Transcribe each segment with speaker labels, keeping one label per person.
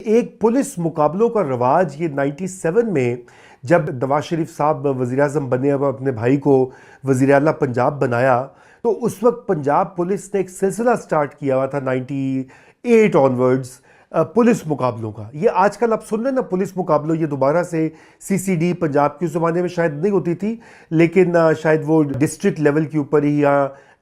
Speaker 1: एक पुलिस मुकाबलों का रवाज ये 97 में जब नवाज शरीफ साहब वज़ीर आज़म बने, अब अपने भाई को वज़ीर आला पंजाब बनाया, तो उस वक्त पंजाब पुलिस ने एक सिलसिला स्टार्ट किया हुआ था 98 ऑनवर्ड्स पुलिस मुकाबलों का। ये आजकल आप सुन रहे हैं ना पुलिस मुकाबलों, ये दोबारा से सीसीडी पंजाब के उस ज़माने में शायद नहीं होती थी, लेकिन शायद वो डिस्ट्रिक्ट लेवल के ऊपर ही या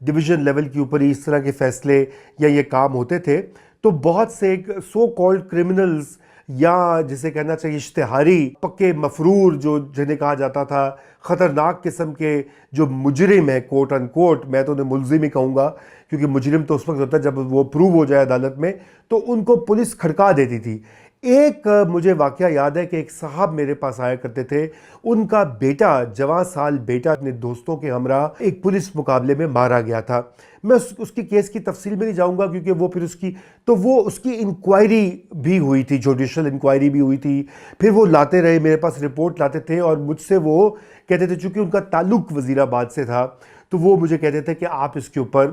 Speaker 1: डिवीज़न लेवल के ऊपर ही इस तरह के फ़ैसले या ये काम होते थे। तो बहुत से सो कॉल्ड क्रिमिनल्स या जिसे कहना चाहिए इश्तिहारी पक्के मफरूर जो जिन्हें कहा जाता था, ख़तरनाक किस्म के जो मुजरिम है कोट अनकोट, मैं तो उन्हें मुलजिम ही कहूँगा क्योंकि मुजरिम तो उस वक्त होता है जब वो प्रूव हो जाए अदालत में, तो उनको पुलिस खड़का देती थी। एक मुझे वाक़या याद है कि एक साहब मेरे पास आया करते थे, उनका बेटा जवान साल बेटा अपने दोस्तों के हमरा एक पुलिस मुकाबले में मारा गया था। मैं उसकी केस की तफसील में नहीं जाऊंगा क्योंकि वो फिर उसकी इंक्वायरी भी हुई थी, जुडिशल इंक्वायरी भी हुई थी। फिर वो लाते रहे मेरे पास, रिपोर्ट लाते थे और मुझसे वो कहते थे, चूँकि उनका ताल्लुक वज़ीराबाद से था, तो वो मुझे कहते थे कि आप इसके ऊपर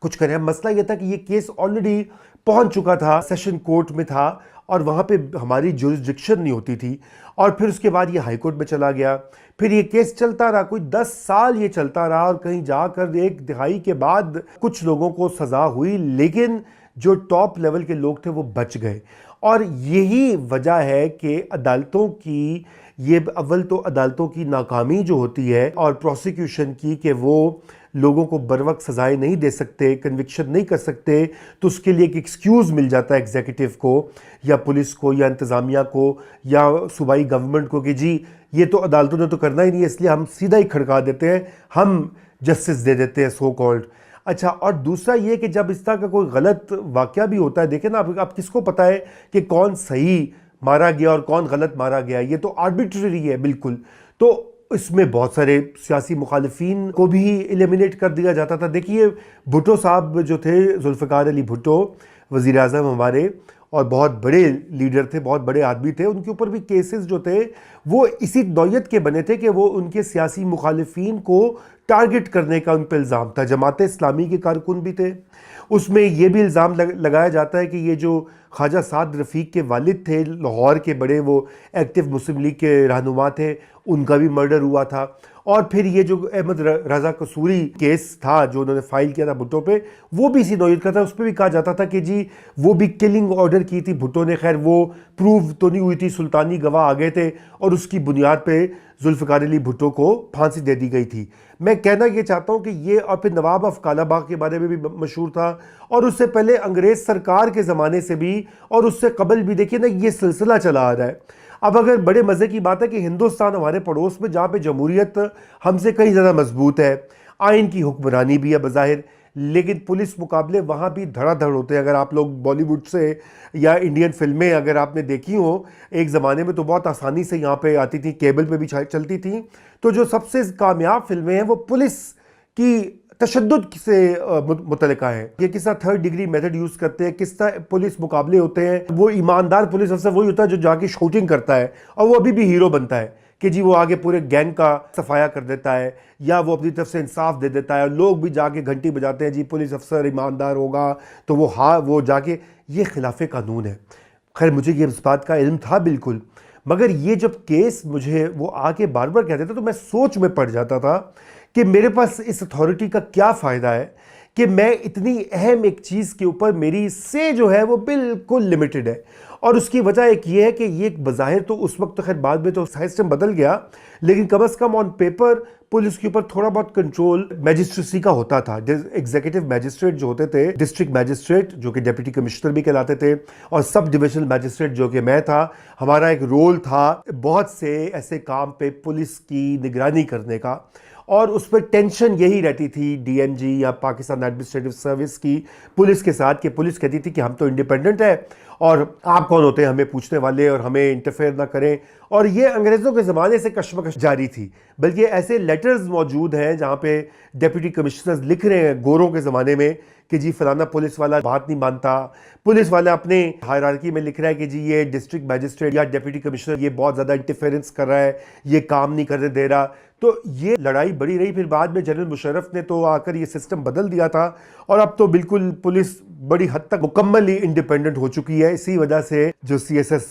Speaker 1: कुछ करें। मसला ये था कि ये केस ऑलरेडी पहुंच चुका था, सेशन कोर्ट में था और वहाँ पे हमारी जुरिस्डिक्शन नहीं होती थी। और फिर उसके बाद ये हाई कोर्ट में चला गया, फिर ये केस चलता रहा, कोई 10 साल ये चलता रहा और कहीं जाकर एक दिहाई के बाद कुछ लोगों को सज़ा हुई, लेकिन जो टॉप लेवल के लोग थे वो बच गए। और यही वजह है कि अदालतों की ये अव्वल तो अदालतों की नाकामी जो होती है और प्रोसिक्यूशन की कि वो लोगों को बर वक्त सजाएं नहीं दे सकते, कन्विक्शन नहीं कर सकते, तो उसके लिए एक एक्सक्यूज़ मिल जाता है एग्जीक्यूटिव को या पुलिस को या इंतज़ामिया को या सूबाई गवर्नमेंट को कि जी ये तो अदालतों ने तो करना ही नहीं है, इसलिए हम सीधा ही खड़का देते हैं, हम जस्टिस दे देते हैं सो कॉल्ड। अच्छा, और दूसरा ये कि जब इस तरह का कोई गलत वाक़या भी होता है, देखें ना आप किसको पता है कि कौन सही मारा गया और कौन गलत मारा गया, ये तो आर्बिट्ररी है बिल्कुल। तो इसमें बहुत सारे सियासी मुखालिफिन को भी एलिमिनेट कर दिया जाता था। देखिए भुट्टो साहब जो थे, जुल्फ़िकार अली भुट्टो वज़ीर आज़म हमारे, और बहुत बड़े लीडर थे, बहुत बड़े आदमी थे, उनके ऊपर भी केसेस जो थे वो इसी नौयत के बने थे कि वो उनके सियासी मुखालिफिन को टारगेट करने का उन पर इल्ज़ाम था। जमात इस्लामी के कारकुन भी थे, उसमें यह भी इल्ज़ाम लगाया जाता है कि ये जो ख्वाजा साद रफ़ीक के वालिद थे, लाहौर के बड़े वो एक्टिव मुस्लिम लीग के रहनुमा थे, उनका भी मर्डर हुआ था। और फिर ये जो अहमद रज़ा कसूरी केस था जो उन्होंने फाइल किया था भुट्टो पे, वो भी इसी नौयत का था। उस पर भी कहा जाता था कि जी वो भी किलिंग ऑर्डर की थी भुट्टो ने, खैर वो प्रूव तो नहीं हुई थी, सुल्तानी गवाह आ गए थे और उसकी बुनियाद पे जुल्फ़िकार अली भुट्टो को फांसी दे दी गई थी। मैं कहना ये चाहता हूँ कि ये, और फिर नवाब ऑफ कालाबाग के बारे में भी मशहूर था, और उससे पहले अंग्रेज़ सरकार के ज़माने से भी, और उससे कबल भी देखिए ना ये सिलसिला चला आ रहा है। अब अगर बड़े मज़े की बात है कि हिंदुस्तान हमारे पड़ोस में, जहाँ पे जमहूरियत हमसे कहीं ज़्यादा मजबूत है, आइन की हुक्मरानी भी है बज़ाहिर, लेकिन पुलिस मुकाबले वहाँ भी धड़ाधड़ होते हैं। अगर आप लोग बॉलीवुड से या इंडियन फिल्में अगर आपने देखी हो, एक ज़माने में तो बहुत आसानी से यहाँ पे आती थी, केबल पे भी चलती थी, तो जो सबसे कामयाब फिल्में हैं वो पुलिस की तशद्दुद से मुतल्लिका है। ये किस तरह 3rd डिग्री मेथड यूज़ करते हैं, किस तरह पुलिस मुकाबले होते हैं। वो ईमानदार पुलिस अफसर वही होता है जो जाके शूटिंग करता है और वो अभी भी हीरो बनता है कि जी वो आगे पूरे गैंग का सफाया कर देता है या वो अपनी तरफ से इंसाफ दे देता है, और लोग भी जाके घंटी बजाते हैं जी पुलिस अफसर ईमानदार होगा तो वो जाके, ये खिलाफ कानून है। खैर मुझे ये इस बात का इल्म था बिल्कुल, मगर ये जब केस मुझे वो आके बार बार कहते थे तो मैं सोच में पड़ जाता था कि मेरे पास इस अथॉरिटी का क्या फ़ायदा है कि मैं इतनी अहम एक चीज़ के ऊपर मेरी से जो है वो बिल्कुल लिमिटेड है। और उसकी वजह एक ये है कि ये एक बज़ाहिर तो उस वक्त तो खैर बाद में तो सिस्टम बदल गया, लेकिन कम अज़ कम ऑन पेपर पुलिस के ऊपर थोड़ा बहुत कंट्रोल मैजिस्ट्रेसी का होता था। एग्जीक्यूटिव मैजिस्ट्रेट जो होते थे, डिस्ट्रिक्ट मैजिस्ट्रेट जो कि डिप्टी कमिश्नर भी कहलाते थे, और सब डिविजनल मैजिस्ट्रेट जो कि मैं था, हमारा एक रोल था बहुत से ऐसे काम पे पुलिस की निगरानी करने का। और उस पर टेंशन यही रहती थी डीएमजी या पाकिस्तान एडमिनिस्ट्रेटिव सर्विस की पुलिस के साथ, कि पुलिस कहती थी कि हम तो इंडिपेंडेंट है और आप कौन होते हैं हमें पूछने वाले और हमें इंटरफेयर ना करें। और ये अंग्रेज़ों के ज़माने से कशमकश जारी थी। बल्कि ऐसे लेटर्स मौजूद हैं जहाँ पे डिप्टी कमिश्नर्स लिख रहे हैं गोरों के ज़माने में कि जी फलाना पुलिस वाला बात नहीं मानता। पुलिस वाला अपने हायरार्की में लिख रहा है कि जी ये डिस्ट्रिक्ट मैजिस्ट्रेट या डिप्टी कमिश्नर ये बहुत ज़्यादा इंटरफेरेंस कर रहा है, ये काम नहीं करने दे रहा। तो ये लड़ाई बड़ी रही। फिर बाद में जनरल मुशर्रफ ने तो आकर ये सिस्टम बदल दिया था और अब तो बिल्कुल पुलिस बड़ी हद तक मुकम्मली इंडिपेंडेंट हो चुकी है। इसी वजह से जो CSS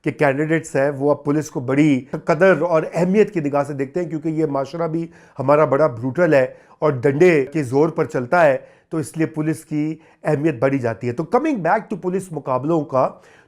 Speaker 1: के कैंडिडेट्स हैं वो अब पुलिस को बड़ी कदर और अहमियत की निगाह से देखते हैं, क्योंकि ये माशरा भी हमारा बड़ा ब्रूटल है और डंडे के जोर पर चलता है, तो इसलिए पुलिस की अहमियत बढ़ी जाती है। तो कमिंग बैक टू पुलिस मुकाबलों का,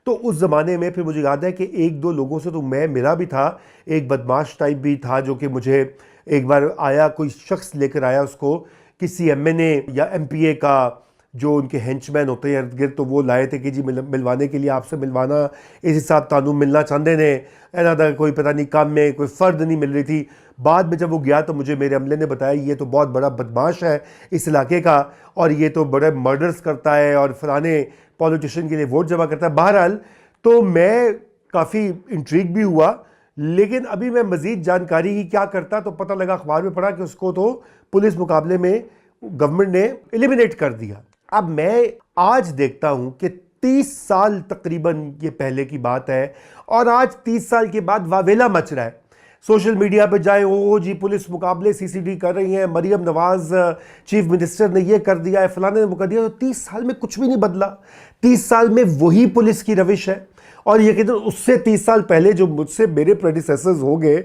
Speaker 1: तो उस ज़माने में फिर मुझे याद है कि एक दो लोगों से तो मैं मिला भी था। एक बदमाश टाइप भी था जो कि मुझे एक बार आया, कोई शख्स लेकर आया उसको, किसी MNA या MPA का जो उनके हेंचमैन होते हैं इर्द गिर्द, तो वो लाए थे कि जी मिलवाने के लिए, आपसे मिलवाना, इस हिसाब तानू मिलना चाहते ने ऐना था, कोई पता नहीं काम में कोई फ़र्द नहीं मिल रही थी। बाद में जब वो गया तो मुझे मेरे अमले ने बताया ये तो बहुत बड़ा बदमाश है इस इलाके का और ये तो बड़े मर्डर्स करता है और फलाने पॉलिटिशियन के लिए वोट जमा करता है। बहरहाल तो मैं काफ़ी इंट्रीग भी हुआ, लेकिन अभी मैं मज़ीद जानकारी की क्या करता तो पता लगा, अखबार में पढ़ा कि उसको तो पुलिस मुकाबले में गवर्नमेंट ने एलिमिनेट कर दिया। अब मैं आज देखता हूं कि 30 साल तकरीबन ये पहले की बात है और आज 30 साल के बाद वावेला मच रहा है। सोशल मीडिया पे जाए, ओ जी पुलिस मुकाबले CCD कर रही हैं, मरियम नवाज चीफ मिनिस्टर ने ये कर दिया है, फलाने ने वो कर दिया। तो 30 साल में कुछ भी नहीं बदला। 30 साल में वही पुलिस की रविश है। और ये कहते उससे 30 साल पहले जो मुझसे मेरे प्रेडिसेसर्स हो गए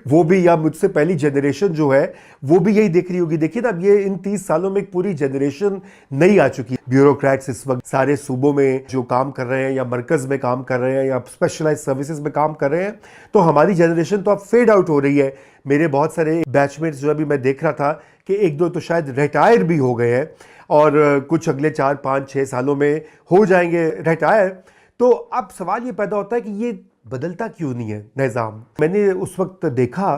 Speaker 1: वो भी, या मुझसे पहली जनरेशन जो है वो भी यही देख रही होगी। देखिए ना, अब ये इन 30 सालों में एक पूरी जनरेशन नई आ चुकी है। ब्यूरोक्रेट्स इस वक्त सारे सूबों में जो काम कर रहे हैं या मरकज में काम कर रहे हैं या स्पेशलाइज्ड सर्विसेज में काम कर रहे हैं, तो हमारी जनरेशन तो अब फेड आउट हो रही है। मेरे बहुत सारे बैचमेट्स जो अभी मैं देख रहा था कि एक दो तो शायद रिटायर भी हो गए हैं और कुछ अगले 4, 5, 6 सालों में हो जाएंगे रिटायर। तो अब सवाल ये पैदा होता है कि ये बदलता क्यों नहीं है निज़ाम। मैंने उस वक्त देखा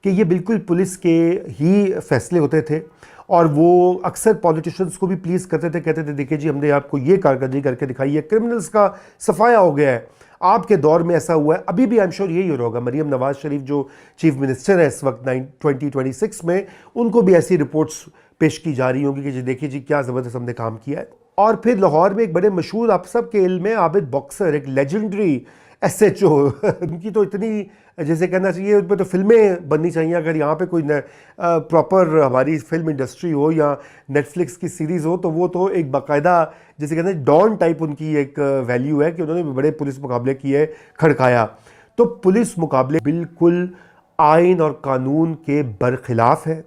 Speaker 1: कि ये बिल्कुल पुलिस के ही फैसले होते थे और वो अक्सर पॉलिटिशियंस को भी प्लीज़ करते थे, कहते थे देखिए जी हमने आपको ये कारकर्दगी करके दिखाई है, क्रिमिनल्स का सफाया हो गया है। आपके दौर में ऐसा हुआ है, अभी भी आई एम श्योर यही हो रहा होगा। मरियम नवाज शरीफ जो चीफ मिनिस्टर है इस वक्त 2026 में, उनको भी ऐसी रिपोर्ट्स पेश की जा रही होंगी कि जी देखिए जी क्या ज़बरदस्त हमने काम किया है। और फिर लाहौर में एक बड़े मशहूर, आप सब के इल्म में, आबिद बॉक्सर, एक लेजेंडरी SHO, उनकी तो इतनी जैसे कहना चाहिए उन पर तो फिल्में बननी चाहिए। अगर यहाँ पे कोई प्रॉपर हमारी फिल्म इंडस्ट्री हो या नेटफ्लिक्स की सीरीज़ हो तो वो तो एक बाकायदा जैसे कहते हैं डॉन टाइप उनकी एक वैल्यू है कि उन्होंने बड़े पुलिस मुकाबले किए, खड़काया। तो पुलिस मुकाबले बिल्कुल आइन और कानून के बरखिलाफ है।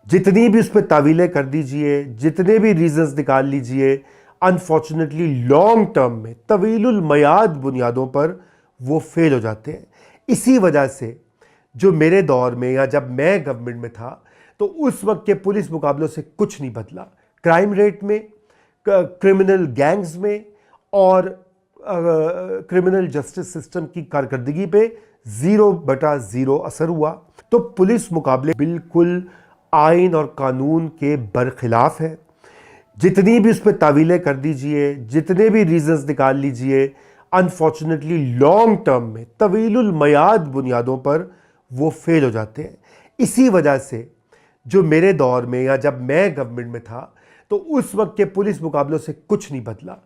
Speaker 1: जितनी भी उस पर तावीलें कर दीजिए, जितने भी रीजंस निकाल लीजिए, अनफॉर्चुनेटली लॉन्ग टर्म में तवीलुल मयाद बुनियादों पर वो फेल हो जाते हैं। इसी वजह से जो मेरे दौर में या जब मैं गवर्नमेंट में था तो उस वक्त के पुलिस मुकाबलों से कुछ नहीं बदला। क्राइम रेट में, क्रिमिनल गैंग्स में और क्रिमिनल जस्टिस सिस्टम की कारकर्दगी पे 0/0 असर हुआ। तो पुलिस मुकाबले बिल्कुल आइन और कानून के बरखिलाफ है। जितनी भी उस पर तावीलें कर दीजिए, जितने भी रीजंस निकाल लीजिए, अनफॉर्चुनेटली लॉन्ग टर्म में तवीलुल मयाद बुनियादों पर वो फेल हो जाते हैं। इसी वजह से जो मेरे दौर में या जब मैं गवर्नमेंट में था तो उस वक्त के पुलिस मुकाबलों से कुछ नहीं बदला।